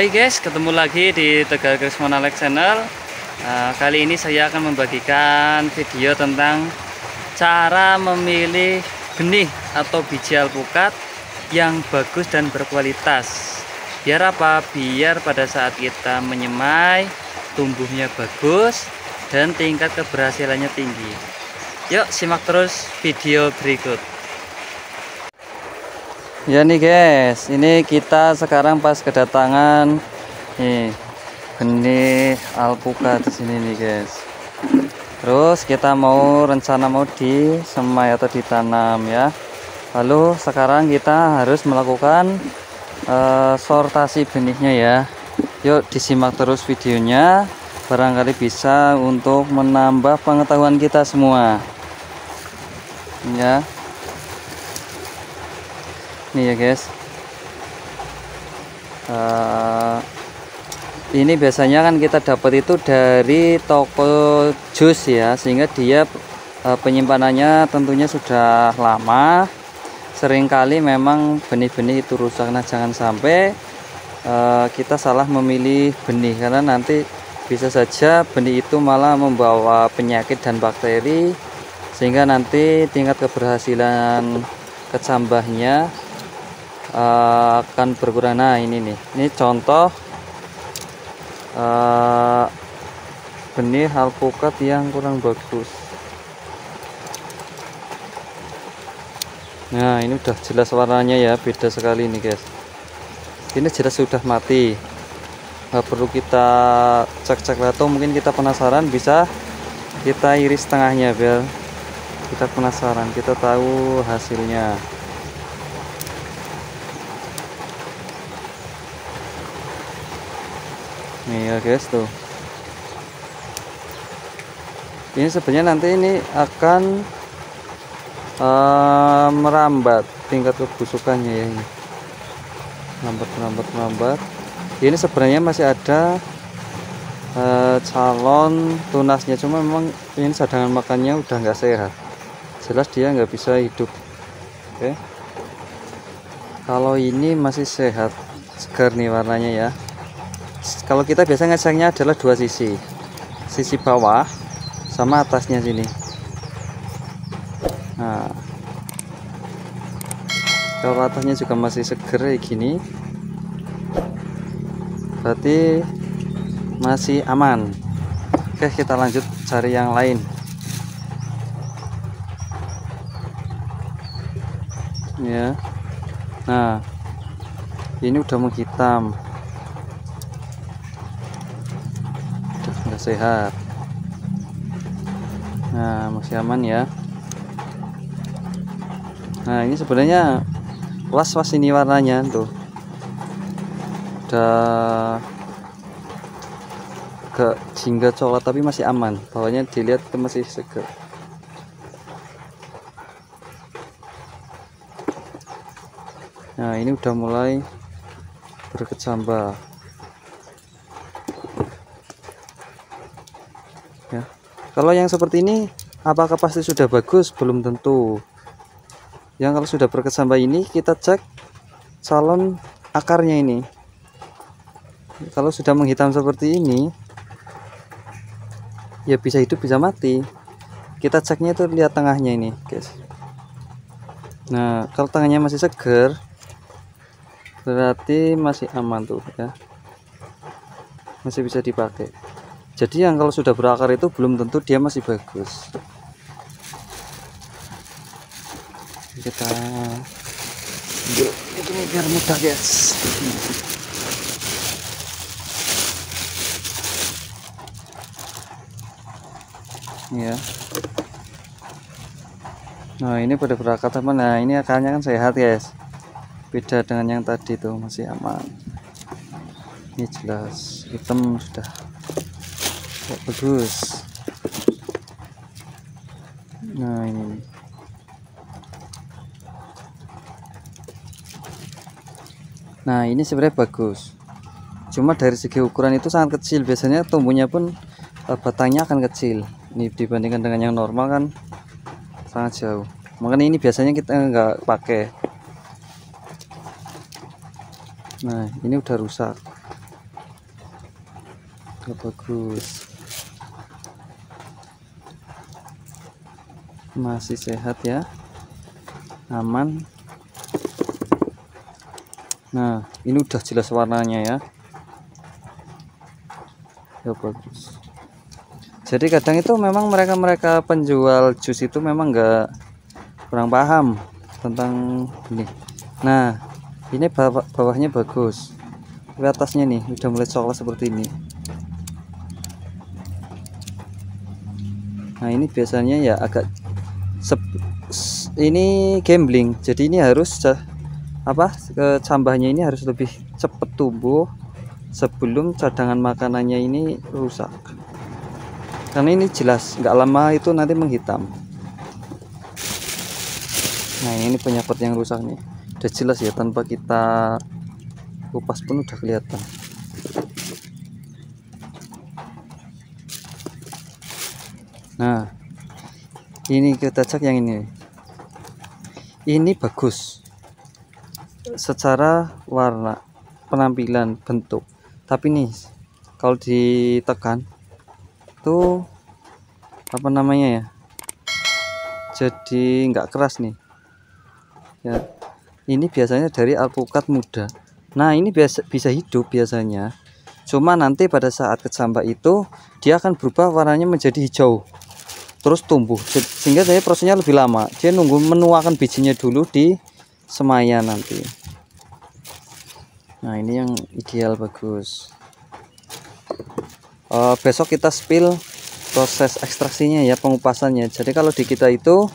Hai guys, ketemu lagi di Tegar Krismon Alex Channel. Kali ini saya akan membagikan video tentang cara memilih benih atau biji alpukat yang bagus dan berkualitas. Biar apa? Biar pada saat kita menyemai tumbuhnya bagus dan tingkat keberhasilannya tinggi. Yuk simak terus video berikut. Ya nih guys, ini kita sekarang pas kedatangan nih benih alpukat di sini nih guys. Terus kita rencana mau disemai atau ditanam ya. Lalu sekarang kita harus melakukan sortasi benihnya ya. Yuk disimak terus videonya, barangkali bisa untuk menambah pengetahuan kita semua ya. Nih ya guys, ini biasanya kan kita dapat itu dari toko jus ya, sehingga dia penyimpanannya tentunya sudah lama. Seringkali memang benih-benih itu rusak. Nah jangan sampai kita salah memilih benih, karena nanti bisa saja benih itu malah membawa penyakit dan bakteri, sehingga nanti tingkat keberhasilan kecambahnya akan berkurang. Nah ini nih, ini contoh benih alpukat yang kurang bagus. Nah ini udah jelas warnanya ya, beda sekali nih guys. Ini jelas sudah mati, nggak perlu kita cek-cek, atau mungkin kita penasaran bisa kita iris tengahnya biar kita penasaran, kita tahu hasilnya. Nih ya guys tuh, ini sebenarnya nanti ini akan merambat tingkat kebusukannya ya, ini merambat. Ini sebenarnya masih ada calon tunasnya, cuma memang ini cadangan makannya udah nggak sehat, jelas dia nggak bisa hidup. Oke, kalau ini masih sehat, segar nih warnanya ya. Kalau kita biasa ngeceknya adalah dua sisi bawah sama atasnya sini. Nah kalau atasnya juga masih seger kayak gini, berarti masih aman. Oke, kita lanjut cari yang lain ya. Nah ini udah menghitam, nggak sehat. Nah masih aman ya. Nah ini sebenarnya was-was ini warnanya tuh udah agak jingga coklat, tapi masih aman, bawahnya dilihat itu masih segar. Nah ini udah mulai berkecambah ya. Kalau yang seperti ini apakah pasti sudah bagus? Belum tentu. Yang kalau sudah berkecambah ini kita cek calon akarnya ini. Kalau sudah menghitam seperti ini ya bisa hidup bisa mati. Kita ceknya itu lihat tengahnya ini guys. Nah kalau tengahnya masih seger berarti masih aman tuh ya, masih bisa dipakai. Jadi yang kalau sudah berakar itu belum tentu dia masih bagus. Kita ambil ini biar mudah guys. Ya. Nah ini pada berakar teman. Nah ini akarnya kan sehat guys, beda dengan yang tadi tuh masih aman. Ini jelas hitam sudah bagus. Nah ini sebenarnya bagus, cuma dari segi ukuran itu sangat kecil. Biasanya tumbuhnya pun batangnya akan kecil. Ini dibandingkan dengan yang normal kan sangat jauh, makanya ini biasanya kita nggak pakai. Nah ini udah rusak. Ya, bagus, masih sehat ya, aman. Nah, ini udah jelas warnanya ya. Ya, bagus. Jadi kadang itu memang mereka penjual jus itu memang kurang paham tentang ini. Nah, ini bawahnya bagus, tapi atasnya nih udah mulai coklat seperti ini. Nah, ini biasanya ya agak ini gambling, jadi ini harus cambahnya ini harus lebih cepat tumbuh sebelum cadangan makanannya ini rusak, karena ini jelas nggak lama itu nanti menghitam. Nah, ini penyakit yang rusak nih, udah jelas ya, tanpa kita kupas pun udah kelihatan. Nah, ini kita cek yang ini bagus secara warna, penampilan, bentuk, tapi nih kalau ditekan tuh apa namanya ya, jadi nggak keras nih ya. Ini biasanya dari alpukat muda. Nah, ini bisa hidup biasanya, cuma nanti pada saat kecambah itu dia akan berubah warnanya menjadi hijau terus tumbuh, sehingga saya prosesnya lebih lama. Dia nunggu menuakan bijinya dulu di semaian nanti. Nah, ini yang ideal, bagus. Besok kita spill proses ekstraksinya ya, pengupasannya. Jadi kalau di kita itu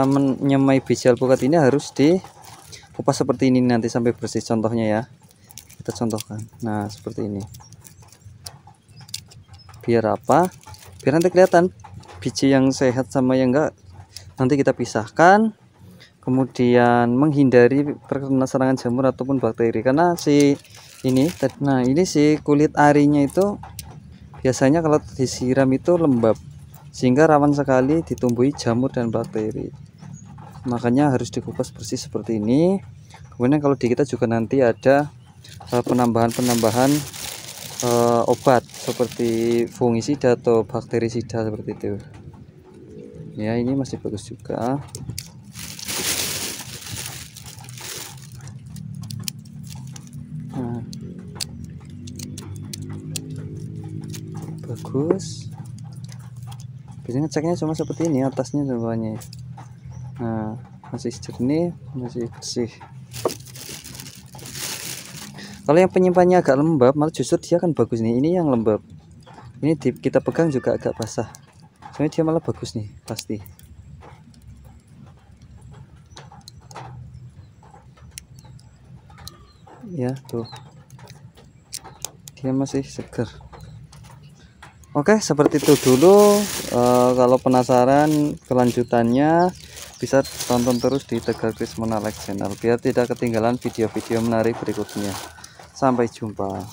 menyemai biji alpukat ini harus dikupas seperti ini nanti sampai bersih. Contohnya ya, kita contohkan. Nah, seperti ini. Biar apa? Biar nanti kelihatan biji yang sehat sama yang enggak, nanti kita pisahkan, kemudian menghindari terkena serangan jamur ataupun bakteri. Karena ini si kulit arinya itu biasanya kalau disiram itu lembab, sehingga rawan sekali ditumbuhi jamur dan bakteri. Makanya harus dikupas bersih seperti ini. Kemudian kalau di kita juga nanti ada penambahan obat seperti fungisida atau bakterisida seperti itu ya. Ini masih bagus juga. Nah, bagus. Biasanya ceknya cuma seperti ini, atasnya dan bawahnya. Nah, masih jernih, masih bersih. Kalau yang penyimpannya agak lembab, malah justru dia akan bagus nih. Ini yang lembab, ini kita pegang juga agak basah, soalnya dia malah bagus nih pasti. Ya tuh, dia masih segar. Oke, seperti itu dulu. Kalau penasaran kelanjutannya bisa tonton terus di Tegar Krismon Alex Channel biar tidak ketinggalan video-video menarik berikutnya. Sampai jumpa.